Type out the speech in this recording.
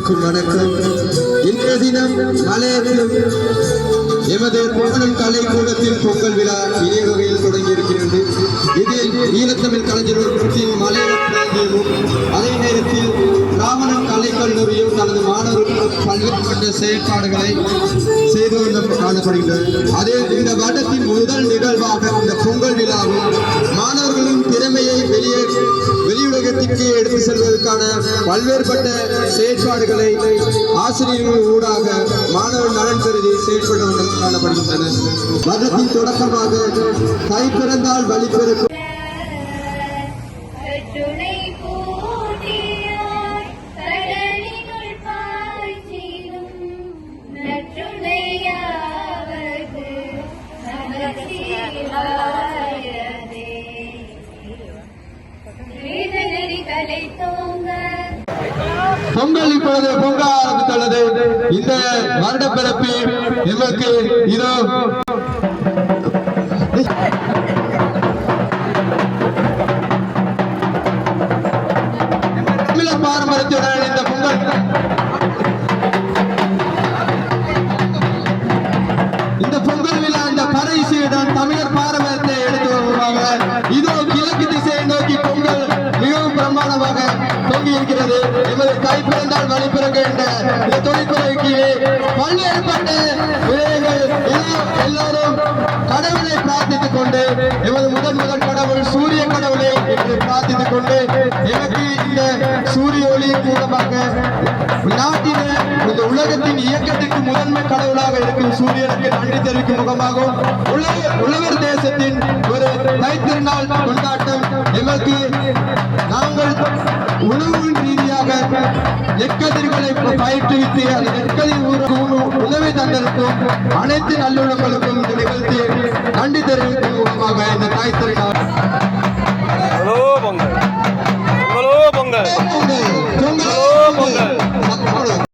அனைவருக்கும் வணக்கம். இன்றைய தினம் மலையத்தில் எமது மாநிலம் கலைக்கூடத்தின் பொங்கல் விழா இணைய வகையில் தொடங்கி இருக்கிறது. இதில் ஈழத்தமிழ் கலைஞர் மலைய பிராந்தியமும் அதே நேரத்தில் ராமணம் கலைக்கல்லூரியும் தனது மாணவர்களுக்கு பல்வேறுபட்ட செயற்பாடுகளை செய்து கொண்டு காணப்படுகின்றது. அதே இந்த வருடத்தின் முதல் நிகழ்வாக இந்த பொங்கல் விழாவும் மாணவர்களின் திறமையை வெளியுலகத்திற்கு எடுத்து செல்வதற்கான பல்வேறுபட்ட செயற்பாடுகளை ஆசிரியர்கள் ஊடாக மாணவர் நலன் கருதி செயற்பட காணப்படுகின்றன. வருடத்தின் தொடக்கமாக கை பிறந்தால் வழி பிறக்கும் பொங்கல் இப்பொழுது பொங்க ஆரம்பித்துள்ளது. இந்த வருட பிறப்பில் எமக்கு இதோ தமிழர் பாரம்பரியத்துடன் இந்த பொங்கல் விழா இந்த பரிசுடன் தமிழர் பாரம்பரியத்தை எடுத்து வருவாங்க. இதோ கிழக்கு திசையை நோக்கி பொங்கல் மிகவும் பிரமாணமாக தொங்கி இருக்கிறது. எமது கை பிறந்தால் வழி பிறக்க என்ற இந்த தொழில்துறைக்கு பல்வேறுபட்ட விடயங்கள் எல்லோரும் கடவுளை பிரார்த்தித்துக் கொண்டு எமது முதல் கடவுள் சூரிய கடவுளை என்று பிரார்த்தித்துக் கொண்டு எனக்கு இந்த சூரிய ஒளியின் மூலமாக நாட்டின இந்த உலகத்தின் இயக்கத்திற்கு முதன்மை கடவுளாக இருக்கும் சூரியனுக்கு நன்றி தெரிவிக்கும் முகமாகவும் உழவர் தேசத்தின் ஒரு தைத்திருநாள் கொண்டாட்டம் எமக்கு நாங்கள் உணவு ரீதியாக நெற்கதிர்களை பயிற்றுவித்து அந்த நெற்கதிர் உதவி தந்திருக்கும் அனைத்து நல்லுள்ளங்களுக்கும் இந்த நிகழ்ச்சி நன்றி தெரிவிக்கும் முகமாக இந்த தாய் திருநாள்